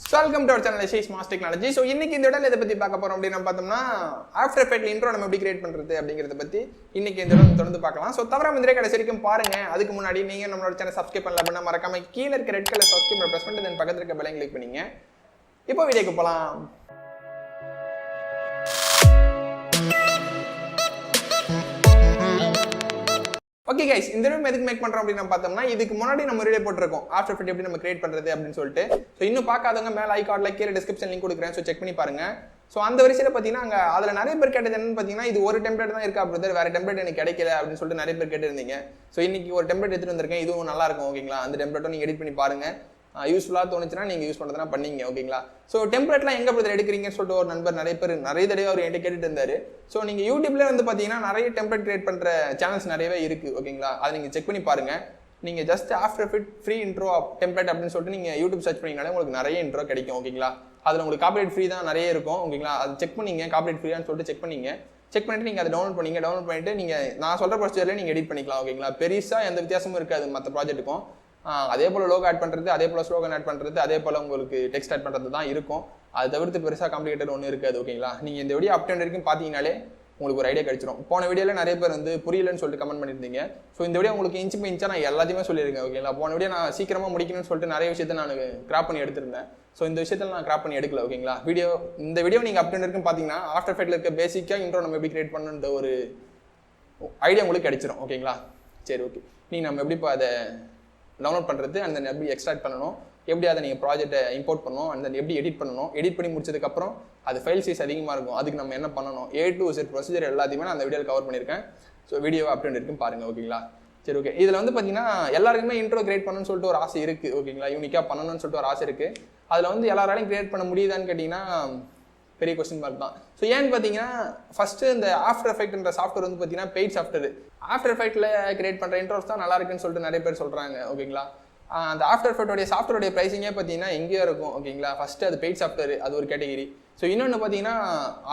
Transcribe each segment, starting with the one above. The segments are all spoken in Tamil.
வெல்கம் டு அவர் சேனல் ஷேஸ் மாஸ் டெக்னாலஜி. ஸோ இன்னைக்கு இந்த இடத்துல இதை பற்றி பார்க்க போகிறோம் அப்படின்னு நம்ம பார்த்தோம்னா ஆஃப்டர் எஃபெக்ட்ல இன்ட்ரோ நம்ம எப்படி கிரியேட் பண்ணுறது அப்படிங்கிறத பற்றி இன்னைக்கு இந்த இடம் தொடர்ந்து பார்க்கலாம். ஸோ தவிர இந்த கடைசி வரைக்கும் பாருங்க. அதுக்கு முன்னாடி நீங்கள் நம்மளோட சேனல் சப்ஸ்கிரைப் பண்ணல அப்படின்னா மறக்காம கீழே இருக்க ரெட் கலர் சப்ஸ்கிரைப் ப்ரெஸ் பண்ணிட்டு தென் பக்கத்தில் இருக்க பெல்லையும் கிளிக் பண்ணிங்க. இப்போ வீடியோக்கு போகலாம். ஓகே கைஸ், இந்த வீடியோ எதுக்கு மேக் பண்ணுறோம் அப்படின்னு பார்த்தோம்னா இதுக்கு முன்னாடி நம்ம வீடியோ போட்டிருக்கோம் ஆஃப்டர் எஃபெக்ட் எப்படி நம்ம கிரியேட் பண்ணுறது அப்படின்னு சொல்லிட்டு. ஸோ இன்னும் பார்க்காதவங்க மேலே ஐகார்டில் கீழே டிஸ்கிரிப்ஷன் லிங்க் கொடுக்குறேன். ஸோ செக் பண்ணி பாருங்க. ஸோ அந்த வரிசையில் பார்த்தீங்கன்னா அங்கே அதில் நிறைய பேர் கேட்டது என்னன்னு பார்த்தீங்கன்னா இது ஒரு டெம்ப்ளேட் தான் இருக்கா பிரதர், வேறு டெம்ப்ளேட் எனக்கு கிடைக்கல அப்படின்னு சொல்லிட்டு நிறைய பேர் கேட்டிருந்தீங்க. ஸோ இன்னைக்கு ஒரு டெம்ப்ளேட் எடுத்துட்டு வந்திருக்கேன், இதுவும் நல்லா இருக்கும் ஓகேங்களா. அந்த டெம்ப்ளேட்டும் நீங்கள் எடிட் பண்ணி பாருங்க. யூஸ்ஃபுல்லாக தோணுச்சுன்னா நீங்கள் யூஸ் பண்ணுறதுனா பண்ணிங்க ஓகேங்களா. ஸோ டெம்ப்ளேட்லாம் எங்கே பிரதர் எடுக்கிறீங்கன்னு சொல்லிட்டு ஒரு நண்பர் நிறைய தடவை அவர் என்கிட்ட கேட்டுட்டு இருந்தார். ஸோ நீங்கள் யூடியூப்லேயே வந்து பார்த்தீங்கன்னா நிறைய டெம்ப்ளேட் கிரியேட் பண்ணுற சேனல்ஸ் நிறையவே இருக்குது ஓகேங்களா. அதை நீங்கள் செக் பண்ணி பாருங்கள். நீங்கள் just after effect free intro template அப்படின்னு சொல்லிட்டு நீங்கள் யூடியூப் சர்ச் பண்ணிங்கனாலே உங்களுக்கு நிறைய இன்ட்ரோ கிடைக்கும் ஓகேங்களா. அதில் உங்களுக்கு காப்பிரைட் ஃப்ரீ தான் நிறைய இருக்கும் ஓகேங்களா. அது செக் பண்ணிங்க, காப்பிரைட் ஃப்ரீயான்னு சொல்லிட்டு செக் பண்ணிவிட்டு நீங்கள் அதை டவுன்லோட் பண்ணிவிட்டு நீங்கள் நான் சொல்கிற ப்ரொசீஜர்லேயே நீங்கள் எடிட் பண்ணிக்கலாம் ஓகேங்களா. பெருசாக எந்த வித்தியாசமும் இருக்காது மற்ற ப்ராஜெக்ட்டுக்கும். அதே போல் லோகோ ஆட் பண்ணுறது, அதே போல் ஸ்லோகன் ஆட் பண்ணுறது, அதே போல் உங்களுக்கு டெக்ஸ்ட் ஆட் பண்ணுறது தான் இருக்கும். அதை தவிர்த்து பெருசாக காம்ப்ளிகேட்டட் ஒன்றும் இருக்காது ஓகேங்களா. நீங்கள் இந்த வீடியோ அப் டு வரைக்கும் பார்த்தீங்கனாலே உங்களுக்கு ஒரு ஐடியா கிடைச்சிடும். போன வீடியோவில் நிறைய பேர் வந்து புரியலன்னு சொல்லிட்டு கமெண்ட் பண்ணியிருந்தீங்க. ஸோ இந்த வீடியோ உங்களுக்கு இன்ச்சு பை இன்ச்சாக நான் எல்லாத்தையுமே சொல்லியிருக்கேன் ஓகேங்களா. போன வீடியோ நான் சீக்கிரமாக முடிக்கணும்னு சொல்லிட்டு நிறைய விஷயத்தை நான் கிராப் பண்ணி எடுத்திருந்தேன். ஸோ இந்த விஷயத்தில் நான் கிராப் பண்ணி எடுக்கல ஓகேங்களா. இந்த வீடியோ நீங்கள் அப் டு வரைக்கும் பார்த்தீங்கன்னா ஆஃப்டர் எஃபெக்ட்ல இருக்க பேசிக்காக இன்ட்ரோ நம்ம எப்படி கிரியேட் பண்ணணுன்ற ஒரு ஐடியா உங்களுக்கு கிடைச்சிடும் ஓகேங்களா. சரி ஓகே, நீங்கள் நம்ம எப்படி இப்போ அதை டவுன்லோட் பண்ணுறது, அந்த எப்படி எக்ஸ்ட்ராக்ட் பண்ணணும், எப்படி அதை நீங்கள் ப்ராஜெக்ட்டை இம்போர்ட் பண்ணணும், அந்த எப்படி எடிட் பண்ணணும், எடிட் பண்ணி முடிச்சதுக்கப்புறம் அது ஃபைல் சைஸ் அதிகமாக இருக்கும், அதுக்கு நம்ம என்ன பண்ணணும், A to Z ப்ரொசீஜர் எல்லாத்தையுமே நான் அந்த வீடியோவில் கவர் பண்ணியிருக்கேன். ஸோ வீடியோ அப்டேட் இருக்கும் பாருங்கள் ஓகேங்களா. சரி ஓகே, இதில் வந்து பார்த்தீங்கன்னா எல்லாருக்குமே இன்ட்ரோ கிரியேட் பண்ணணும்னு சொல்லிட்டு ஒரு ஆசை இருக்குது ஓகேங்களா. யூனிக்காக பண்ணணும்னு சொல்லிட்டு ஒரு ஆசை இருக்குது. அதில் வந்து எல்லாராலையும் கிரியேட் பண்ண முடியுதான்னு கேட்டிங்கன்னா பெரிய கொஸ்டின் மார்க் தான். ஸோ ஏன்னு பார்த்தீங்கன்னா ஃபஸ்ட்டு இந்த ஆஃப்டர் எஃபெக்ட்ன்ற சாஃப்ட்வேர் வந்து பார்த்தீங்கன்னா பெய்ட் சாஃப்ட்வேர். ஆஃப்டர் எஃபெக்ட்டில் கிரியேட் பண்ணுற இன்ட்ரோஸ் தான் நல்லா இருக்குன்னு சொல்லிட்டு நிறைய பேர் சொல்கிறாங்க ஓகேங்களா. அந்த ஆஃப்டர் எஃபெக்டோடைய சாஃப்ட்வேருடைய ப்ரைஸிங்கே பார்த்தீங்கன்னா எங்கேயோ இருக்கும் ஓகேங்களா. ஃபஸ்ட்டு அது பெய்ட் சாஃப்ட்வேர், அது ஒரு கேட்டகிரி. ஸோ இன்னொன்று பார்த்தீங்கன்னா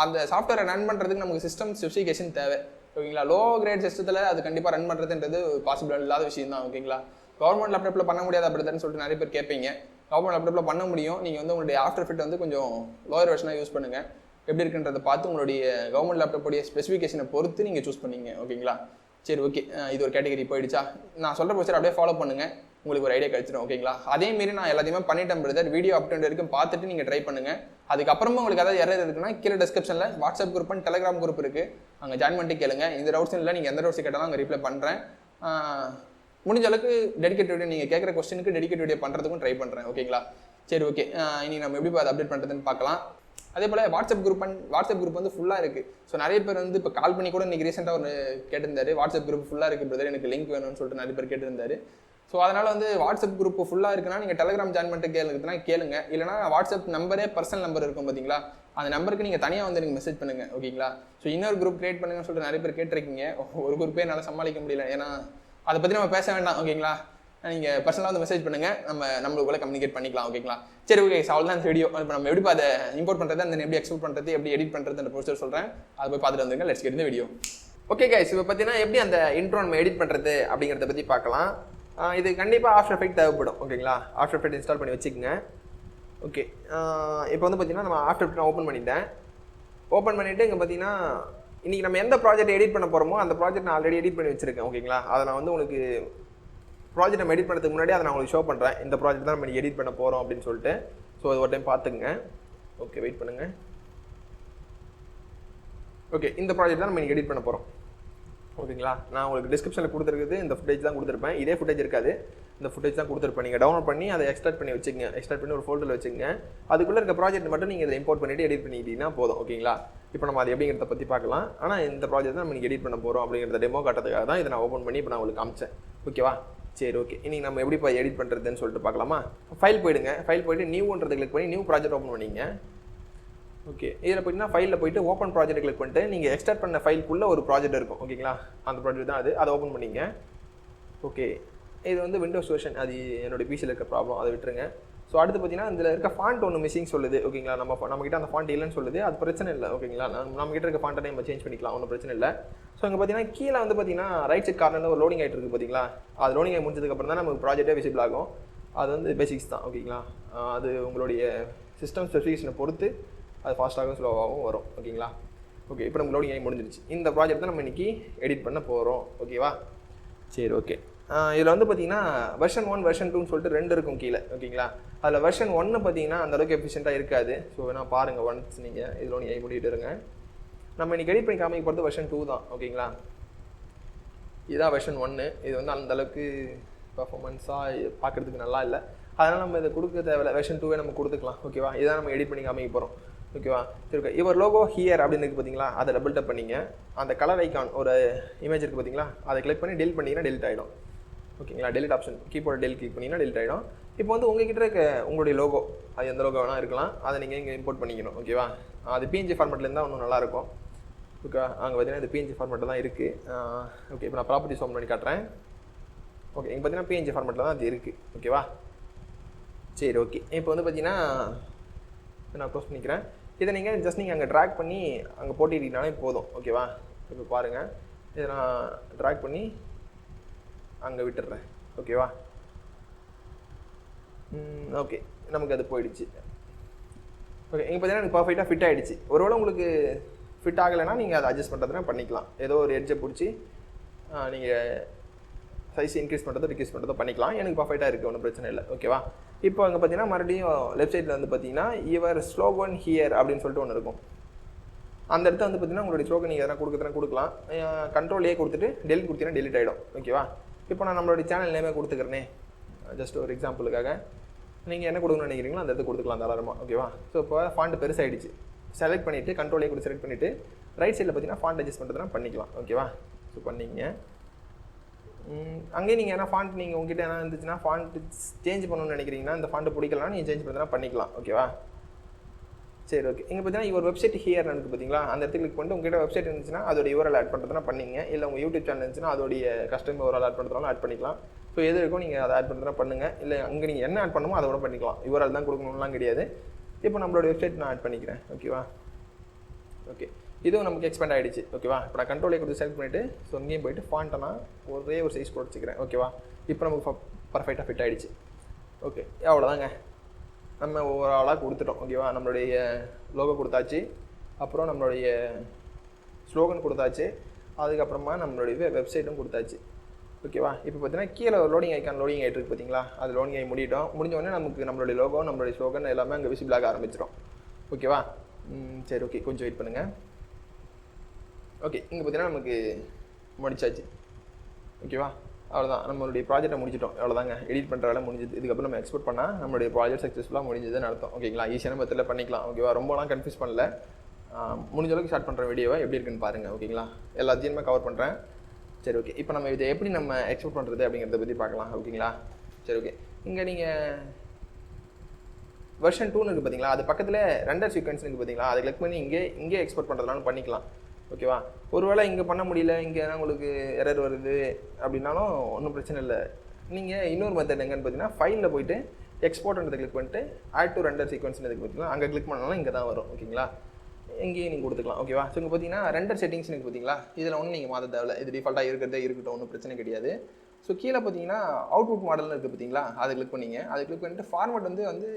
அந்த சாஃப்ட்வேரை ரன் பண்ணுறதுக்கு நமக்கு சிஸ்டம் ஸ்பெசிஃபிகேஷன் தேவை ஓகேங்களா. லோ கிரேட் சிஸ்டத்தில் அது கண்டிப்பாக ரன் பண்ணுறதுன்றது பாசிபிள் இல்லாத விஷயம் தான் ஓகேங்களா. கவர்மெண்ட் லேப்டாப்பில் பண்ண முடியாது அப்படிதான்னு சொல்லிட்டு நிறைய பேர் கேட்பீங்க. கவர்மெண்ட் லேப்டாப்பில் பண்ண முடியும். நீங்கள் வந்து உங்களுடைய ஆஃப்டர் எஃபெக்ட் வந்து கொஞ்சம் லோயர் வெர்ஷனாக யூஸ் பண்ணுங்கள். எப்படி இருக்குன்றதை பார்த்து உங்களுடைய கவர்மெண்ட் லேப்டாப்புடைய ஸ்பெசிஃபிகேஷனை பொறுத்து நீங்கள் சூஸ் பண்ணிங்க ஓகேங்களா. சரி ஓகே, இது ஒரு கேட்டகரி போயிடுச்சா. நான் சொல்கிற ப்ரொசீஜர் அப்படியே ஃபாலோ பண்ணுங்கள், உங்களுக்கு ஒரு ஐடியா கிடைச்சிடும் ஓகேங்களா. அதேமாரி நான் எல்லாத்தையுமே பண்ணிட்டேன் பிரதர். வீடியோ அப் டு வரைக்கும் பார்த்துட்டு நீங்கள் ட்ரை பண்ணுங்கள். அதுக்கப்புறமா உங்களுக்கு ஏதாவது எரர் இருக்குன்னா கீழே டிஸ்கிரிப்ஷனில் WhatsApp group and Telegram group இருக்குது, அங்கே ஜாயின் பண்ணிட்டு கேளுங்க. இந்த டவுட்ஸ் இல்லை, நீங்கள் எந்த டவுட்ஸ் கேட்டாலும் அங்கே ரிப்ளை பண்ணுறேன். முடிஞ்ச அளவுக்கு டெடிகேட் வீடியோ, நீங்கள் கேட்குற கொஸ்டினுக்கு டெடிகேட் வீடியோ பண்ணுறதுக்கும் ட்ரை பண்ணுறேன் ஓகேங்களா. சரி ஓகே, இனி நம்ம எப்படி அதை அப்டேட் பண்ணுறதுன்னு பார்க்கலாம். அதே போல் வாட்ஸ்அப் குரூப் வந்து ஃபுல்லாக இருக்குது. ஸோ நிறைய பேர் வந்து இப்போ கால் பண்ணி கூட இன்றைக்கி ரீசெண்டாக ஒரு கேட்டிருந்தாரு, வாட்ஸ்அப் குரூப் ஃபுல்லாக இருக்குது பிரதர், எனக்கு லிங்க் வேணும்னு சொல்லிட்டு நிறைய பேர் கேட்டிருந்தாரு. ஸோ அதனால் வந்து வாட்ஸ்அப் குரூப் ஃபுல்லாக இருக்குன்னா நீங்கள் டெலிகிராம் ஜாயின் பண்ணிட்டு கேளுங்க. இல்லைனா வாட்ஸ்அப் நம்பரே பர்சனல் நம்பர் இருக்கும் பார்த்தீங்களா, அந்த நம்பருக்கு நீங்கள் தனியாக வந்து எனக்கு மெசேஜ் பண்ணுங்கள் ஓகேங்களா. ஸோ இன்னொரு குரூப் கிரியேட் பண்ணுங்கன்னு சொல்லிட்டு நிறைய பேர் கேட்டிருக்கீங்க. ஒரு குரூப்பே என்னால் சமாளிக்க முடியல, ஏன்னா அதை பற்றி நம்ம பேச வேண்டாம் ஓகேங்களா. நீங்கள் பர்சனலாக வந்து மெசேஜ் பண்ணுங்கள், நம்மளுக்குள்ள கம்யூனிகேட் பண்ணிக்கலாம் ஓகேங்களா. சரி ஓகே, அவ்வளோதான் இந்த வீடியோ. இப்போ நம்ம எப்படி அதை இம்போர்ட் பண்ணுறது, அந்த எப்படி எக்ஸ்போர்ட் பண்ணுறது, எப்படி எடிட் பண்ணுறது அந்த ப்ரொசீஜர் சொல்கிறேன், அதை போய் பார்த்துட்டு வந்துருங்க. லெட்ஸ் கெட் இந்த வீடியோ. ஓகே கைஸ், இப்போ பார்த்தீங்கன்னா எப்படி அந்த இன்ட்ரோ நம்ம எடிட் பண்ணுறது அப்படிங்கிறத பற்றி பார்க்கலாம். இது கண்டிப்பாக ஆஃப்டர் எஃபெக்ட் தேவைப்படும் ஓகேங்களா. ஆஃப்டர் எஃபெக்ட் இன்ஸ்டால் பண்ணி வச்சுக்கோங்க. ஓகே, இப்போ வந்து பார்த்தீங்கன்னா நம்ம ஆஃப்டர் எஃபெக்ட் நான் ஓப்பன் பண்ணிவிட்டு இங்கே பார்த்தீங்கன்னா இன்றைக்கி நம்ம எந்த ப்ராஜெக்ட் எடிட் பண்ண போகிறோமோ அந்த ப்ராஜெக்ட் நான் ஆல்ரெடி எடிட் பண்ணி வச்சுருக்கேன் ஓகேங்களா. அதை நான் வந்து உங்களுக்கு ப்ராஜெக்ட் நம்ம எடிட் பண்ணுறதுக்கு முன்னாடி அதை நான் உங்களுக்கு ஷோ பண்ணுறேன். இந்த ப்ராஜெக்ட் தான் நம்ம எடிட் பண்ண போகிறோம் அப்படின்னு சொல்லிட்டு. ஸோ அது ஒரு டைம் பார்த்துக்குங்க. ஓகே, வெயிட் பண்ணுங்கள். ஓகே, இந்த ப்ராஜெக்ட் தான் நம்ம எடிட் பண்ண போகிறோம் ஓகேங்களா. நான் உங்களுக்கு டிஸ்கிரிப்ஷனில் கொடுத்துருக்குது இந்த ஃபுட்டேஜ் தான் கொடுத்துருப்பேன். இதே ஃபுட்டேஜ் இருக்காது, இந்த ஃபுட்டேஜ் தான் கொடுத்துருப்பேன். நீங்கள் டவுன்லோட் பண்ணி அதை எக்ஸ்ட்ராக்ட் பண்ணி வச்சுக்கங்க. எக்ஸ்ட்ராக்ட் பண்ணி ஒரு ஃபோல்டரில் வச்சுக்கங்க. அதுக்குள்ளே இருக்க ப்ராஜெக்ட் மட்டும் நீங்கள் இதை இம்போர்ட் பண்ணிவிட்டு எடிட் பண்ணிக்கிட்டீங்கன்னா போதும் ஓகேங்களா. இப்போ நம்ம அது எப்படிங்கிறத பற்றி பார்க்கலாம். ஆனால் இந்த ப்ராஜெக்ட் தான் நம்ம எடிட் பண்ண போகிறோம் அப்படிங்கிறத டெமோ காட்டுறதுக்காக தான் இதை நான் ஓப்பன் பண்ணி இப்போ நான் உங்களுக்கு காமிச்சேன் ஓகேவா. சரி ஓகே, இன்றைக்கி நம்ம எப்படி இப்போ எடிட் பண்ணுறதுன்னு சொல்லிட்டு பார்க்கலாமா. ஃபைல் போய்ட்டு நியூன்றதை கிளிக் பண்ணி நியூ ப்ராஜெக்ட் ஓப்பன் பண்ணிங்க. ஓகே, இதில் போய்ட்டுனா ஃபைலில் போய்ட்டு ஓப்பன் ப்ராஜெக்ட் கிளிக் பண்ணிட்டு நீங்கள் எக்ஸ்ட்ராக்ட் பண்ண ஃபைலுக்குள்ளே ஒரு ப்ராஜெக்ட் இருக்கும் ஓகேங்களா. அந்த ப்ராஜெக்ட் தான் அதை ஓப்பன் பண்ணிங்க. ஓகே, இது வந்து விண்டோஸ் வெர்ஷன், அது என்னோடய பிசியில் இருக்க ப்ராப்ளம், அதை விட்டுருங்க. ஸோ அடுத்து பார்த்தீங்கன்னா இதில் இருக்க ஃபாண்ட் ஒன்று மிஸ்ஸிங் சொல்லுது ஓகேங்களா. நம்மகிட்ட அந்த ஃபாண்ட் இல்லைன்னு சொல்லுது, அது பிரச்சனை இல்லை ஓகேங்களா. நம்மகிட்ட இருக்க ஃபாண்ட்டை நம்ம சேஞ்ச் பண்ணிக்கலாம், ஒன்றும் பிரச்சனை இல்லை. ஸோ இங்கே பார்த்தீங்கன்னா கீழே வந்து பார்த்தீங்கன்னா ரைட் சைட் கார்னரில் ஒரு லோடிங் ஆகிட்டு இருக்குது பார்த்தீங்களா. அது லோடிங் ஆகி முடிஞ்சதுக்கப்புறம் தான் நமக்கு ப்ராஜெக்டே விசிபிள் ஆகும். அது வந்து பேசிக்ஸ் தான் ஓகேங்களா. அது உங்களுடைய சிஸ்டம் ஸ்பெசிஃபிகேஷனை பொறுத்து அது ஃபாஸ்ட்டாகவும் ஸ்லோவாகவும் வரும் ஓகேங்களா. ஓகே, இப்போ நம்ம லோடிங் ஆகி முடிஞ்சிருச்சு. இந்த ப்ராஜெக்ட் தான் நம்ம இன்றைக்கி எடிட் பண்ண போகிறோம் ஓகேவா. சரி ஓகே, இதில் வந்து பார்த்தீங்கன்னா வெர்ஷன் 1 வெர்ஷன் 2ன்னு சொல்லிட்டு 2 இருக்கும் கீழே ஓகேங்களா. அதில் வெர்ஷன் 1 பார்த்தீங்கன்னா அந்தளவுக்கு எஃபிஷியண்ட்டாக இருக்காது. ஸோ வேணால் பாருங்கள் ஒன்ஸ் நீங்கள் இதில் லோடிங் ஆகி முடிவிட்டு இருங்க. நம்ம இன்றைக்கி எடிட் பண்ணி காமிக்க போகிறது வெர்ஷன் 2 தான் ஓகேங்களா. இதுதான் வெர்ஷன் 1. இது வந்து அந்தளவுக்கு பர்ஃபார்மன்ஸாக பார்க்குறதுக்கு நல்லா இல்லை, அதனால் நம்ம இதை கொடுக்க தேவையில்ல. வெர்ஷன் 2வே நம்ம கொடுத்துக்கலாம் ஓகேவா. இதான் நம்ம எடிட் பண்ணி காமிக்க போகிறோம் ஓகேவா. சரி ஓகே, இவர் லோகோ ஹியர் அப்படின்னு இருக்குது பார்த்தீங்களா, அதை டபுள் டப் பண்ணிங்க. அந்த கலர் ஐக்கான் ஒரு இமேஜ் இருக்குது பார்த்தீங்களா, அதை கிளிக் பண்ணி டெலிட் பண்ணிங்கன்னா டெலிட் ஆகிடும் ஓகேங்களா. Delete option keyboard delete click பண்ணிங்கன்னா டெலிட் ஆகிடும். இப்போ வந்து உங்ககிட்ட இருக்க உங்களுடைய லோகோ, அது எந்த லோகோ வேணால் இருக்கலாம், அதை நீங்கள் இங்கே இம்போர்ட் பண்ணிக்கணும் ஓகேவா. அது பிஎன்ஜி ஃபார்மெட்டில் இருந்தால் இன்னும் நல்லாயிருக்கும் ஓகே. அங்கே பார்த்தீங்கன்னா இது பிஎன்ஜி ஃபார்மெட்டில் தான் இருக்குது ஓகே. இப்போ நான் ப்ராப்பர்ட்டிஸ் ஓப்பன் பண்ணி காட்டுறேன் ஓகே. இங்கே பார்த்தீங்கன்னா பிஎன்ஜி ஃபார்மெட்டில் தான் அது இருக்குது ஓகேவா. சரி ஓகே, இப்போ வந்து பார்த்தீங்கன்னா நான் க்ளோஸ் பண்ணிக்கிறேன். இதை நீங்கள் அங்கே ட்ராக் பண்ணி அங்கே போட்டிட்டீங்கனாலே போதும் ஓகேவா. இப்போ பாருங்கள், இதை நான் ட்ராக் பண்ணி அங்கே விட்டுடுறேன் ஓகேவா. ஓகே, நமக்கு அது போயிடுச்சு ஓகே. இங்கே பார்த்தீங்கன்னா எனக்கு பர்ஃபெக்டாக ஃபிட் ஆகிடுச்சு. ஒருவேளை உங்களுக்கு ஃபிட் ஆகலைன்னா நீங்கள் அதை அட்ஜஸ்ட் பண்ணுறதுனா பண்ணிக்கலாம். ஏதோ ஒரு எட்ஜை பிடிச்சி நீங்கள் சைஸ் இன்க்ரீஸ் பண்ணுறதோ டிக்ரீஸ் பண்ணுறதோ பண்ணிக்கலாம். எனக்கு பர்ஃபெக்டாக இருக்குது, ஒன்றும் பிரச்சனை இல்லை ஓகேவா. இப்போ அங்கே பார்த்தீங்கன்னா மறுபடியும் லெஃப்ட் சைடில் வந்து பார்த்தீங்கன்னா யுவர் ஸ்லோகன் ஹியர் அப்படின்னு சொல்லிட்டு ஒன்று இருக்கும். அந்த இடத்த வந்து பார்த்தீங்கன்னா உங்களுடைய ஸ்லோகன் நீங்கள் எதனா கொடுக்கலாம். கண்ட்ரோலே கொடுத்துட்டு டெலிட் கொடுத்தீங்கன்னா டெலிட் ஆகிடும் ஓகேவா. இப்போ நான் நம்மளுடைய சேனல் நேமே கொடுத்துக்கிறேனே, ஜஸ்ட் ஒரு எக்ஸாம்பிளுக்காக. நீங்கள் என்ன கொடுக்கணும்னு நினைக்கிறீங்களோ அந்த இடத்த கொடுத்துக்கலாம் தாராளமாக ஓகேவா. ஸோ இப்போ ஃபாண்ட் பெருசாகிடுச்சு. செலக்ட் பண்ணிவிட்டு கண்ட்ரோலே கூட செலக்ட் பண்ணிவிட்டு ரைட் சைடில் பார்த்தீங்கன்னா ஃபாண்ட் அட்ஜஸ்ட் பண்ணுறதுனா பண்ணிக்கலாம் ஓகேவா. ஸோ பண்ணிங்க. அங்கேயே நீங்கள் என்ன ஃபாண்ட் நீங்கள் உங்ககிட்ட என்ன இருந்துச்சுன்னா ஃபாண்ட் சேஞ்ச் பண்ணணும்னு நினைக்கிறீங்கன்னா இந்த ஃபாண்ட்டை பிடிக்கலாம், நீங்கள் சேஞ்ச் பண்ணுறதுனா பண்ணிக்கலாம் ஓகேவா. சரி ஓகே, இங்கே பார்த்தீங்கன்னா இவர் வெப்சைட் ஹியர் இருக்குது பார்த்தீங்களா, அந்த இடத்துக்கு கிளிக் பண்ணிட்டு உங்கள்கிட்ட வெப்சைட் இருந்துச்சுன்னா அதோட URL ஆட் பண்ணுறதுனா பண்ணிங்க. இல்லை உங்கள் யூடியூப் சேனல் இருந்துச்சுன்னா அதோடைய கஸ்டமர் URL ஆட் பண்ணுறதுனாலும் ஆட் பண்ணிக்கலாம். ஸோ எது இருக்கும் நீங்கள் அதை ஆட் பண்ணுறதுனா பண்ணுங்கள். இல்லை அங்கே நீங்கள் என்ன ஆட் பண்ணுமோ அதோட பண்ணிக்கலாம். URL தான் கொடுக்கணும்லாம் கிடையாது. இப்போ நம்மளோட வெப்சைட் நான் ஆட் பண்ணிக்கிறேன் ஓகேவா. ஓகே, இதுவும் நமக்கு எக்ஸ்பேண்ட் ஆகிடுச்சு ஓகேவா. இப்போ நான் கண்ட்ரோலே கொடுத்து செலக்ட் பண்ணிவிட்டு ஸோ இங்கேயும் போய்ட்டு ஃபாண்ட்டை நான் ஒரே ஒரு சைஸ் போட்டுச்சுக்கிறேன் ஓகேவா. இப்போ நமக்கு பர்ஃபெக்டாக ஃபிட் ஆகிடுச்சு ஓகே. அவ்வளோதாங்க, நம்ம ஓவராலாக கொடுத்துட்டோம் ஓகேவா. நம்மளுடைய லோகோ கொடுத்தாச்சு, அப்புறம் நம்மளுடைய ஸ்லோகன் கொடுத்தாச்சு, அதுக்கப்புறமா நம்மளுடைய வெப்சைட்டும் கொடுத்தாச்சு ஓகேவா. இப்போ பார்த்தீங்கன்னா கீழே ஒரு லோடிங் ஐக்கான் லோடிங் ஆகிட்டு இருக்குது பார்த்தீங்களா, அது லோடிங் ஆகி முடிஞ்ச உடனே நமக்கு நம்மளுடைய லோகோ நம்மளுடைய ஸ்லோகன் எல்லாமே அங்கே விசிபிளாக ஆரம்பிச்சிடும் ஓகேவா. சரி ஓகே, கொஞ்சம் வெயிட் பண்ணுங்கள் ஓகே. இங்கே பார்த்தீங்கன்னா நமக்கு முடிச்சாச்சு ஓகேவா. அவ்வளோதான், நம்மளுடைய ப்ராஜெக்ட்டை முடிச்சிட்டோம். அவ்வளோதாங்க, எடிட் பண்ணுற வேலை முடிஞ்சது. இதுக்கப்புறம் நம்ம எக்ஸ்போர்ட் பண்ணால் நம்மளுடைய ப்ராஜெக்ட் சக்ஸஸ்ஃபுல்லாக முடிஞ்சதுன்னு அர்த்தம் ஓகேங்களா. ஈஸியான மெத்தடில் பண்ணிக்கலாம் ஓகேவா. ரொம்பலாம் கன்ஃபியூஸ் பண்ணல, முடிஞ்ச அளவுக்கு ஸ்டார்ட் பண்ணுற வீடியோவை எப்படி இருக்குன்னு பாருங்கள் ஓகேங்களா. எல்லாத்தையுமே கவர் பண்ணுறேன். சரி ஓகே, இப்போ நம்ம இதை எப்படி நம்ம எக்ஸ்போர்ட் பண்ணுறது அப்படிங்கிறத பற்றி பார்க்கலாம் ஓகேங்களா. சரி ஓகே, இங்கே நீங்கள் வெர்ஷன் 2ன்னு இருக்குது பார்த்தீங்களா, அது பக்கத்தில் ரெண்டர் சீக்வன்ஸ் இருக்குது பார்த்தீங்களா, அதை கிளிக் பண்ணி இங்கே எக்ஸ்போர்ட் பண்ணுறதுனாலும் பண்ணிக்கலாம் ஓகேவா. ஒருவேளை இங்கே பண்ண முடியல, இங்கே உங்களுக்கு எரர் வருது அப்படின்னாலும் ஒன்றும் பிரச்சனை இல்லை. நீங்கள் இன்னொரு மெத்தட் எங்கன்னு பார்த்தீங்கன்னா ஃபைலில் போய்ட்டு எக்ஸ்போர்ட்ன்றதை கிளிக் பண்ணிட்டு ஆட் டு ரெண்டர் சீக்வன்ஸ்னு இதுக்கு பார்த்தீங்கன்னா அங்கே கிளிக் பண்ணாலும் இங்கே தான் வரும் ஓகேங்களா. இங்கேயும் நீங்கள் கொடுத்துக்கலாம் ஓகேவா. ஸோ இங்கே பார்த்தீங்கன்னா ரெண்டர் செட்டிங்ஸ் இருக்குது பார்த்தீங்களா, இதில் ஒன்றும் நீங்கள் மாற்ற தேவையில்ல, இது டிஃபால்ட்டாக இருக்கட்டும், ஒன்றும் பிரச்சனை கிடையாது. ஸோ கீழே பார்த்தீங்கன்னா அவுட்புட் மாடல்னு இருக்குது பார்த்தீங்களா, அதை கிளிக் பண்ணிங்க. அதை கிளிக் பண்ணிட்டு ஃபார்மெட் வந்து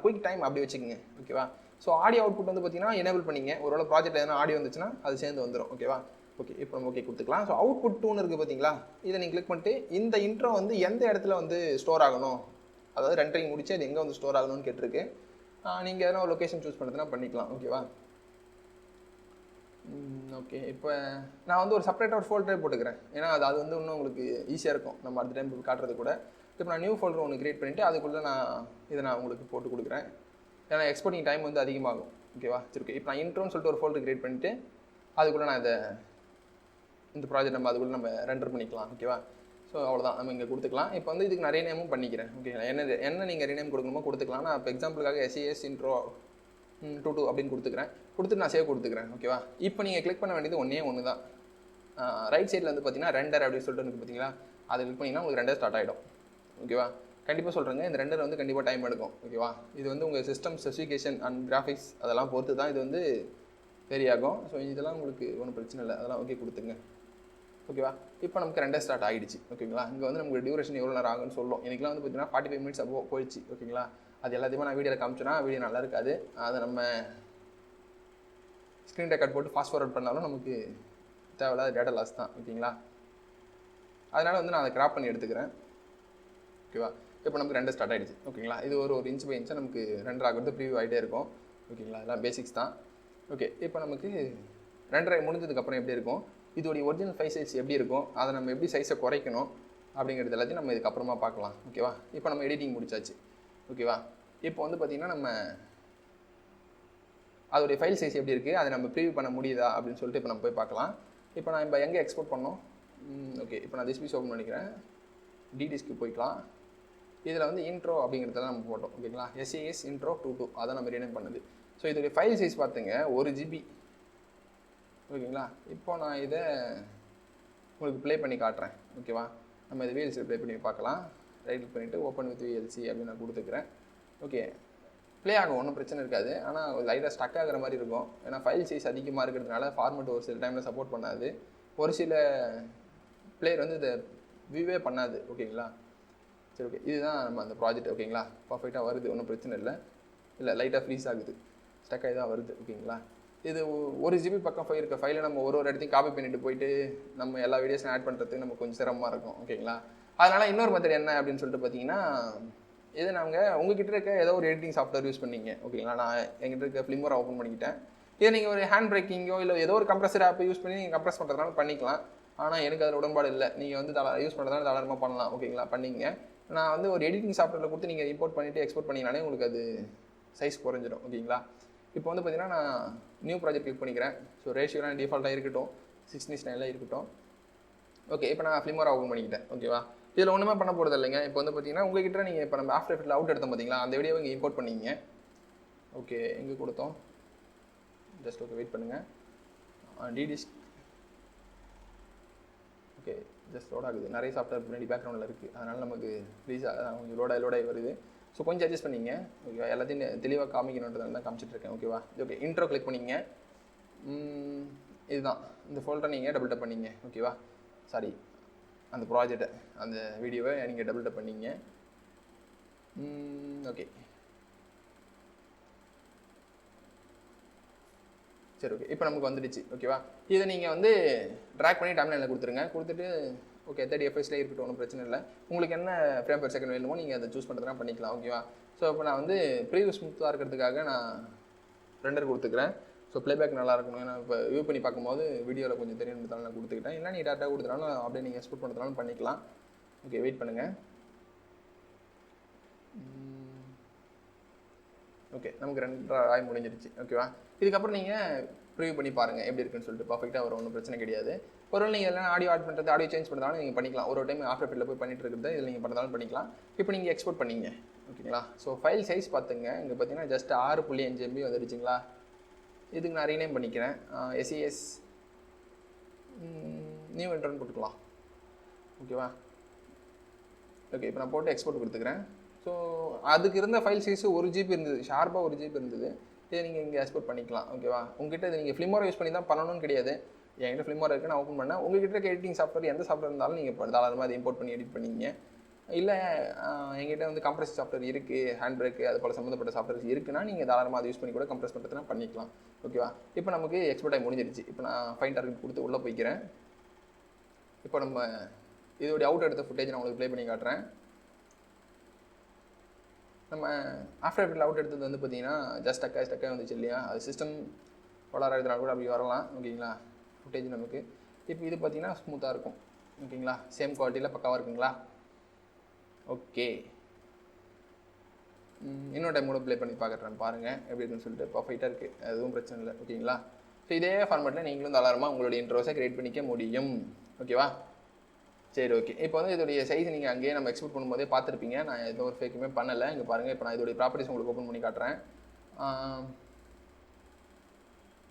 குயிக் டைம் அப்படி வச்சுக்கோங்க ஓகேவா. ஸோ ஆடியோ அவுட்புட் வந்து பார்த்தீங்கன்னா எனேபிள் பண்ணிங்க. ஒருவேளை ப்ராஜெக்ட் எதனா ஆடியோ வந்துச்சுன்னா அது சேர்ந்து வந்துடும் ஓகேவா. ஓகே, இப்போ நம்ம ஓகே கொடுத்துக்கலாம். ஸோ அவுட்புட் 2ன்னு இருக்குது பார்த்தீங்களா, இதை நீங்கள் கிளிக் பண்ணிட்டு இந்த இன்ட்ரோ வந்து எந்த இடத்துல வந்து ஸ்டோர் ஆகணும், அதாவது ரெண்டரிங் முடிச்சு அது எங்கே வந்து ஸ்டோர் ஆகணும்னு கேட்டிருக்கு. நீங்கள் எதனா ஒரு லொக்கேஷன் சூஸ் பண்ணுறதுனா பண்ணிக்கலாம் ஓகேவா. ஓகே, இப்போ நான் வந்து ஒரு செப்பரேட்டாக ஒரு ஃபோல்டரே போட்டுக்கிறேன், ஏன்னா அது வந்து இன்னும் உங்களுக்கு ஈஸியாக இருக்கும் நம்ம அடுத்த டைம் காட்டுறது கூட. இப்போ நான் நியூ ஃபோல்டர் ஒன்று கிரியேட் பண்ணிவிட்டு அதுக்குள்ளே நான் உங்களுக்கு போட்டு கொடுக்குறேன், ஏன்னா எக்ஸ்போர்ட்டிங் டைம் வந்து அதிகமாகும் ஓகேவா. சரி ஓகே, இப்போ நான் இன்ட்ரோன்னு சொல்லிட்டு ஒரு ஃபோல்டர் கிரியேட் பண்ணிவிட்டு அதுக்குள்ளே நான் இந்த ப்ராஜெக்ட் நம்ம ரெண்டர் பண்ணிக்கலாம் ஓகேவா. ஸோ அவ்வளோதான், நம்ம இங்கே கொடுத்துக்கலாம். இப்போ வந்து இதுக்கு நிறைய நேமும் பண்ணிக்கிறேன் ஓகேங்களா. என்ன நீங்கள் ரீநேம் கொடுக்கணுமோ கொடுத்துக்கலாம். நான் இப்போ எக்ஸாம்பிளுக்காக SES இன்ட்ரோ 22 அப்படின்னு கொடுத்துட்டு நான் சேவ் கொடுத்துக்கிறேன் ஓகேவா. இப்போ நீங்கள் கிளிக் பண்ண வேண்டியது ஒன்று தான். ரைட் சைடில் வந்து பார்த்தீங்கன்னா ரெண்டர் அப்படின்னு சொல்லிட்டு இருக்குது பார்த்தீங்களா, அதை கிளிக் பண்ணிங்கன்னா உங்களுக்கு ரெண்டர் ஸ்டார்ட் ஆகிடும் ஓகேவா. கண்டிப்பாக சொல்கிறேங்க, இந்த ரெண்டர் வந்து கண்டிப்பாக டைம் எடுக்கும் ஓகேவா. இது வந்து உங்கள் சிஸ்டம் ஸ்பெசிஃபிகேஷன் அண்ட் கிராஃபிக்ஸ் அதெல்லாம் பொறுத்து தான் இது வந்து வேரி ஆகும். ஸோ இதெல்லாம் உங்களுக்கு ஒன்றும் பிரச்சனை இல்லை, அதெல்லாம் ஓகே கொடுத்துங்க ஓகேவா. இப்போ நமக்கு 2 ஸ்டார்ட் ஆகிடுச்சு ஓகேங்களா. இங்கே வந்து நமக்கு டியூரேஷன் எவ்வளோ நேரம் ஆகுன்னு சொல்லும். எனக்குலாம் வந்து பார்த்தீங்கன்னா 45 மினிட்ஸ் அப்போ போயிடுச்சு ஓகேங்களா. அது எல்லாத்தையுமே நான் வீடியோவில் காமிச்சோன்னா வீடியோ நல்லா இருக்காது. அதை நம்ம ஸ்க்ரீன் ரெக்கார்ட் போட்டு ஃபாஸ்ட் ஃபார்வர்ட் பண்ணாலும் நமக்கு தேவையில்லாத டேட்டா லாஸ் தான் ஓகேங்களா. அதனால் வந்து நான் அதை கிராப் பண்ணி எடுத்துக்கிறேன் ஓகேவா. இப்போ நமக்கு 2 ஸ்டார்ட் ஆகிடுச்சு ஓகேங்களா. இது ஒரு இன்ச் பை இன்ச்சாக நமக்கு 2 ஆகிறது ப்ரிவியூ ஆகிட்டே இருக்கும் ஓகேங்களா. இதெல்லாம் பேசிக்ஸ் தான். ஓகே, இப்போ நமக்கு 2.5 முடிஞ்சதுக்கப்புறம் எப்படி இருக்கும், இதோடைய ஒரிஜினல் ஃபைல் சைஸ் எப்படி இருக்கும், அதை நம்ம எப்படி சைஸை குறைக்கணும் அப்படிங்கிறது எல்லாத்தையும் நம்ம இதுக்கப்புறமா பார்க்கலாம் ஓகேவா. இப்போ நம்ம எடிட்டிங் முடிச்சாச்சு ஓகேவா. இப்போ வந்து பார்த்திங்கன்னா நம்ம அதோடைய ஃபைல் சைஸ் எப்படி இருக்குது, அதை நம்ம ப்ரிவியூ பண்ண முடியுதா அப்படின்னு சொல்லிட்டு இப்போ நம்ம போய் பார்க்கலாம். இப்போ நான் இப்போ எங்கே எக்ஸ்போர்ட் பண்ணோம், ஓகே இப்போ நான் திஸ் பீஸ் ஓப்பன் பண்ணிக்கிறேன். டிடிஸ்க்கு போய்க்கலாம். இதில் வந்து இன்ட்ரோ அப்படிங்கிறதெல்லாம் நம்ம போட்டோம் ஓகேங்களா. எஸ்ஏஎஸ் இன்ட்ரோ 22 அதை நம்ம ரீநேம் பண்ணுது. ஸோ இதோடைய ஃபைல் சைஸ் பார்த்துங்க 1 GB ஓகேங்களா. இப்போ நான் இதை உங்களுக்கு ப்ளே பண்ணி காட்டுறேன் ஓகேவா. நம்ம இதை VLC ப்ளே பண்ணி பார்க்கலாம். ரைட் கிளிக் பண்ணிவிட்டு ஓப்பன் வித் VLC அப்படின்னு நான் கொடுத்துக்கிறேன். ஓகே, ப்ளே ஆகும், ஒன்றும் பிரச்சனை இருக்காது. ஆனால் லைட்டாக ஸ்டக் ஆகிற மாதிரி இருக்கும். ஏன்னா ஃபைல் சைஸ் அதிகமாக இருக்கிறதுனால ஃபார்மெட் ஒரு சில டைமில் சப்போர்ட் பண்ணாது. ஒரு சில பிளேயர் வந்து இதை வியூவே பண்ணாது ஓகேங்களா. சரி ஓகே, இதுதான் நம்ம அந்த ப்ராஜெக்ட் ஓகேங்களா. பர்ஃபெக்டாக வருது, ஒன்றும் பிரச்சனை இல்லை லைட்டாக ஃப்ரீஸ் ஆகுது, ஸ்டக் ஆகி தான் வருது ஓகேங்களா. இது 1 GB பக்கம் இருக்க ஃபைலை நம்ம ஒரு இடத்தையும் காப்பி பண்ணிட்டு போயிட்டு நம்ம எல்லா வீடியோஸும் ஆட் பண்ணுறதுக்கு நமக்கு கொஞ்சம் சிரமமாக இருக்கும் ஓகேங்களா. அதனால் இன்னொரு மெத்தட் என்ன அப்படின்னு சொல்லிட்டு பார்த்தீங்கன்னா, இது நாங்கள் உங்ககிட்ட இருக்க ஏதோ ஒரு எடிட்டிங் சாஃப்ட்வேர் யூஸ் பண்ணிங்க ஓகேங்களா. நான் எங்கிட்ட இருக்க ஃபிலிமரை ஓப்பன் பண்ணிக்கிட்டேன். இதை நீங்கள் ஒரு ஹேண்ட் பிரேக்கிங்கோ இல்லை ஏதோ ஒரு கம்ப்ரஸர் ஆப்பை யூஸ் பண்ணி நீங்கள் கம்ப்ரஸ் பண்ணுறதுனால பண்ணிக்கலாம். ஆனால் எனக்கு அதில் உடன்பாடு இல்லை. நீங்கள் வந்து யூஸ் பண்ணுறதுனால தாராளமாக பண்ணலாம் ஓகேங்களா, பண்ணிங்க. நான் வந்து ஒரு எடிட்டிங் சாஃப்ட்வேரில் கொடுத்து நீங்கள் இம்போர்ட் பண்ணிவிட்டு எக்ஸ்போர்ட் பண்ணிங்கனாலே உங்களுக்கு அது சைஸ் குறைஞ்சிடும் ஓகேங்களா. இப்போ வந்து பார்த்தீங்கன்னா நான் நியூ ப்ராஜெக்ட் கிளிக் பண்ணிக்கிறேன். ஸோ ரேஷியோலாம் டிஃபால்ட்டாக இருக்கட்டும், 16:9 இருக்கட்டும். ஓகே, இப்போ நான் ஃபிலிமரை ஓப்பன் பண்ணிக்கிட்டேன் ஓகேவா. இதில் ஒன்றுமே பண்ண போகிறது இல்லைங்க. இப்போ வந்து பார்த்தீங்கன்னா உங்கள்கிட்ட நீங்கள் இப்போ நம்ம ஆஃப்டர் எஃபெக்ட்டில் அவுட் எடுத்தோம் பார்த்தீங்களா, அந்த வீடியோவை இங்கே இம்போர்ட் பண்ணிங்க. ஓகே, எங்கே கொடுத்தோம், ஜஸ்ட் ஓகே வெயிட் பண்ணுங்கள். டிடிஸ்க் ஓகே ஜஸ்ட் லோட் ஆகுது. நிறைய சாஃப்ட்வேர் பின்னாடி பேக்ரவுண்டில் இருக்குது, அதனால் நமக்கு கொஞ்சம் லோடாகி வருது. ஸோ கொஞ்சம் அட்ஜஸ்ட் பண்ணிங்க ஓகேவா. எல்லாத்தையும் தெளிவாக காமிக்கணுன்றதுனால தான் காமிச்சிட்ருக்கேன் ஓகேவா. ஓகே, இன்ட்ரோ கிளிக் பண்ணிங்க. இதுதான் இந்த ஃபோல்டரை நீங்கள் டபுள் டப் பண்ணிங்க ஓகேவா. சாரி, அந்த ப்ராஜெக்டை அந்த வீடியோவை நீங்கள் டபுள் டப் பண்ணிங்க. ஓகே சரி ஓகே, இப்போ நமக்கு வந்துடுச்சு ஓகேவா. இதை நீங்கள் வந்து ட்ராக் பண்ணி டைம்லைனில் கொடுத்துருங்க. கொடுத்துட்டு ஓகே 30 FPS இருக்கட்டும், ஒன்றும் பிரச்சனை இல்லை. உங்களுக்கு என்ன ஃப்ரேம் பெர் செகண்ட் வேணுமோ நீங்கள் அதை சூஸ் பண்ணுறதுனா பண்ணிக்கலாம் ஓகேவா. ஸோ இப்போ நான் வந்து ப்ரீவியூ ஸ்மூத்தாக இருக்கிறதுக்காக நான் ரெண்டர் கொடுத்துக்கிறேன். ஸோ ப்ளேபேக் நல்லா இருக்கணும். ஏன்னா இப்போ வியூ பண்ணி பார்க்கும்போது வீடியோவில் கொஞ்சம் தெரியுன்றதால நான் கொடுத்துக்கிட்டேன். இல்லை நீ டேரெக்டாக கொடுத்துனாலும் அப்படியே நீங்கள் எக்ஸ்போர்ட் பண்ணுறதுனாலும் பண்ணிக்கலாம். ஓகே வெயிட் பண்ணுங்கள். ஓகே, நமக்கு 2.5 முடிஞ்சிருச்சு ஓகேவா. இதுக்கப்புறம் நீங்கள் ப்ரிவியூ பண்ணி பாருங்கள் எப்படி இருக்குன்னு சொல்லிட்டு. பர்ஃபெக்டாக வரும், ஒன்றும் பிரச்சனை கிடையாது. ஒருவேளை நீங்கள் எல்லாம் ஆடியோ ஆட் பண்ணுறது, ஆடியோ சேஞ்ச் பண்ணுறதாலும் நீங்கள் பண்ணிக்கலாம். ஒரு டைம் ஆஃப்டர் எஃபெக்ட்டில் போய் பண்ணிட்டு இருக்கிறது இதில் நீங்கள் பண்ணுறதாலும் பண்ணிக்கலாம். இப்போ நீங்கள் எக்ஸ்போர்ட் பண்ணிங்க ஓகேங்களா. ஸோ ஃபைல் சைஸ் பார்த்துங்க, இங்கே பார்த்தீங்கன்னா ஜஸ்ட் 6.5 MB வந்துடுச்சுங்களா. இதுக்கு நான் ரீநேம் பண்ணிக்கிறேன். எஸ்இஎஸ் நியூ இன்ட்ரோன்னு போட்டுக்கலாம் ஓகேவா. ஓகே, இப்போ நான் போட்டு எக்ஸ்போர்ட் கொடுத்துக்கிறேன். ஸோ அதுக்கு இருந்த ஃபைல் சைஸு 1 GB இருந்தது, ஷார்ப்பாக 1 GB இருந்தது. இதை நீங்கள் இங்கே எக்ஸ்போர்ட் பண்ணிக்கலாம் ஓகேவா. உங்ககிட்ட இது நீங்கள் ஃபிலிமோரை யூஸ் பண்ணி தான் பண்ணணும்னு கிடையாது. என்கிட்ட ஃபிலிமோரை இருக்குது, நான் ஓப்பன் பண்ணேன். உங்ககிட்ட இருக்க எடிட்டிங் சாஃப்ட்வேர் எந்த சாஃப்ட்வேர் இருந்தாலும் நீங்கள் தாராளமாக அதை இம்போர்ட் பண்ணி எடிட் பண்ணிங்க. இல்லை எங்கிட்ட வந்து கம்ப்ரஸ் சாஃப்ட்வேர் இருக்குது, ஹேண்ட் பிரேக்கு அது போல் சம்மந்தப்பட்ட சாஃப்ட்வேர்ஸ் இருக்குன்னா நீங்கள் தாராளமாக அதை யூஸ் பண்ணி கூட கம்ப்ரஸ் பண்ணுறதுனா பண்ணிக்கலாம் ஓகேவா. இப்போ நமக்கு எக்ஸ்போர்ட் ஆகி முடிஞ்சிருச்சு. இப்போ நான் ஃபைன் டார்கெட் கொடுத்து உள்ளே போய்க்கிறேன். இப்போ நம்ம இதோடைய அவுட் எடுத்த ஃபுட்டேஜ் நான் உங்களுக்கு ப்ளே பண்ணி காட்டுறேன். நம்ம ஆஃப்டர் எஃபெக்ட்டில் அவுட் எடுத்தது வந்து பார்த்தீங்கன்னா ஜஸ்ட் ஸ்டக்காக வந்துச்சு இல்லையா. அது சிஸ்டம் கோளாறு இருக்கிறனால கூட அப்படி வரலாம் ஓகேங்களா. ஃபுட்டேஜ் நமக்கு இப்போ இது பார்த்தீங்கன்னா ஸ்மூத்தாக இருக்கும் ஓகேங்களா. சேம் குவாலிட்டியில் பக்காவாக இருக்குங்களா. ஓகே, இன்னொரு டைம் கூட ப்ளே பண்ணி பார்க்குறேன் பாருங்கள் எப்படி இருக்குன்னு சொல்லிட்டு. பர்ஃபெக்டாக இருக்குது, எதுவும் பிரச்சனை இல்லை ஓகேங்களா. ஸோ இதே ஃபார்மேட்டில் நீங்களும் தாராளமாக உங்களுடைய இன்ட்ரோஸை க்ரியேட் பண்ணிக்க முடியும் ஓகேவா. சரி ஓகே, இப்போ வந்து இதோடைய சைஸ் நீங்கள் அங்கேயே நம்ம எக்ஸ்போர்ட் பண்ணும்போதே பார்த்துருப்பீங்க. நான் எந்த ஒரு ஃபேக்குமே பண்ணலை. இங்கே பாருங்கள், இப்போ நான் இதோடைய ப்ராப்பர்ட்டிஸ் உங்களுக்கு ஓப்பன் பண்ணி காட்டுறேன்.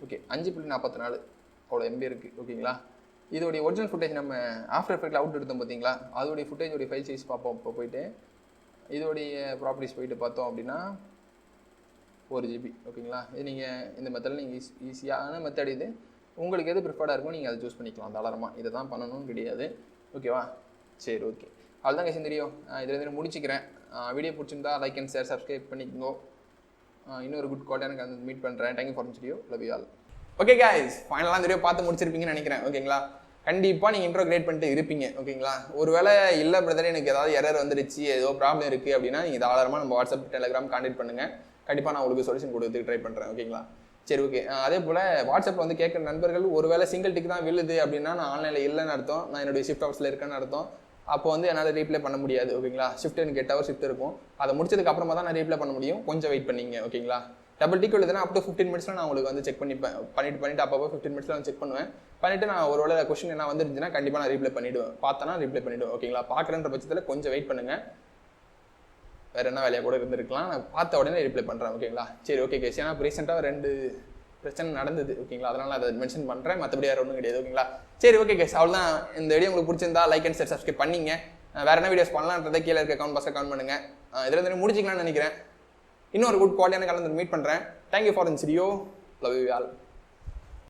ஓகே 5.44 அவ்வளோ MB இருக்குது ஓகேங்களா. இதோடைய ஒரிஜினல் ஃபுட்டேஜ் நம்ம ஆஃப்டர் எஃபெக்ட்டில் அவுட் எடுத்தோம் பார்த்தீங்களா, அதோடைய ஃபுட்டேஜோடைய ஃபைல் சைஸ் பார்ப்போம். இப்போ போயிட்டு இதோடைய ப்ராப்பர்ட்டிஸ் போயிட்டு பார்த்தோம் அப்படின்னா 1 GB ஓகேங்களா. இது நீங்கள் இந்த மெத்தடில் நீங்கள் ஈஸியான மெத்தட் இது. உங்களுக்கு எது ப்ரிஃபர்டாக இருக்கும் நீங்கள் அதை சூஸ் பண்ணிக்கலாம் தாராளமாக. இதை தான் பண்ணணும்னு கிடையாது. ஓகேவா? சரி, ஓகே. அதுதான் கைஸ் இந்த வீடியோ. இதில் முடிச்சுக்கிறேன். வீடியோ பிடிச்சிருந்தா லைக் அண்ட் ஷேர் சப்ஸ்கிரைப் பண்ணிக்கோங்க. இன்னொரு குட் குவாலிட்டியான எனக்கு மீட் பண்ணுறேன். Thank you for video. Love you all. Okay guys, ஃபைனலாக இந்த வீடியோ பார்த்து முடிச்சிருப்பீங்கன்னு நினைக்கிறேன். ஓகேங்களா? கண்டிப்பாக நீங்கள் இன்ட்ரோ கிரியேட் பண்ணிட்டு இருப்பீங்க. ஓகேங்களா? ஒருவேளை இல்லை பிரதர் எனக்கு ஏதாவது எரர் வந்துடுச்சு, ஏதோ ப்ராப்ளம் இருக்குது அப்படின்னா நீங்கள் தாராளமாக நம்ம வாட்ஸ்அப் டெலிகிராம் கான்டெக்ட் பண்ணுங்கள். கண்டிப்பாக நான் உங்களுக்கு சொல்யூஷன் கொடுத்து ட்ரை பண்ணுறேன். ஓகேங்களா? சரி, ஓகே. அதே போல் வாட்ஸ்அப்பில் வந்து கேட்குற நண்பர்கள் ஒருவேளை சிங்கிள் டிக் தான் விழுது அப்படின்னா நான் ஆன்லைனில் இல்லைன்னு அர்த்தம், நான் என்னுடைய ஷிஃப்ட் ஹவர்ஸில் இருக்கேன்னு அர்த்தம். அப்போ வந்து என்னால் ரீப்ளே பண்ண முடியாது. ஓகேங்களா? ஷிஃப்ட் எனக்கு 8 ஹவர் ஷிஃப்ட் இருக்கும். அதை முடிச்சதுக்கு அப்புறமா தான் நான் ரீப்ளே பண்ண முடியும். கொஞ்சம் வெயிட் பண்ணிங்க. ஓகேங்களா? டபுள் டிக் எழுதுனா அப் டு 15 மினிட்ஸில் நான் உங்களுக்கு வந்து செக் பண்ணிட்டு அப்பப்போ 15 மினிட்ஸில் வந்து செக் பண்ணுவேன். பண்ணிவிட்டு நான் ஒரு வேளை கொஸ்டின் என்ன வந்துருந்துச்சுன்னா கண்டிப்பாக நான் ரீப்ளே பண்ணிவிடுவேன். பார்த்தனா ரீப்ளே பண்ணிவிடுவேன். ஓகேங்களா? பார்க்குறேன்ற பட்சத்தில் கொஞ்சம் வெயிட் பண்ணுங்கள். வேறு என்ன வேலையாக கூட இருந்திருக்கலாம். நான் பார்த்த உடனே ரீப்ளே பண்ணுறேன். ஓகேங்களா? சரி, ஓகே கேஸ். ஏன்னா இப்போ ரீசெண்டாக 2 பிரச்சனை நடந்தது. ஓகேங்களா? அதனால் அதை மென்ஷன் பண்ணுறேன். மற்றபடி வேறு ஒன்றும் கிடையாது. ஓகேங்களா? சரி, ஓகே கேஸ். அவ்வளோதான். இந்த வீடியோ உங்களுக்கு பிடிச்சிருந்தா லைக் அண்ட் ஷேர் சப்ஸ்கிரைப் பண்ணிங்க. வேறு என்ன வீடியோஸ் பண்ணலான்றதை கீழே இருக்க கமெண்ட் பாக்ஸில் கமெண்ட் பண்ணுங்கள். இதில் முடிச்சிக்கலாம்னு நினைக்கிறேன். இன்னொரு குட் குவாலிட்டியான காலம் மீட் பண்ணுறேன். Thank you for this video. Love you all.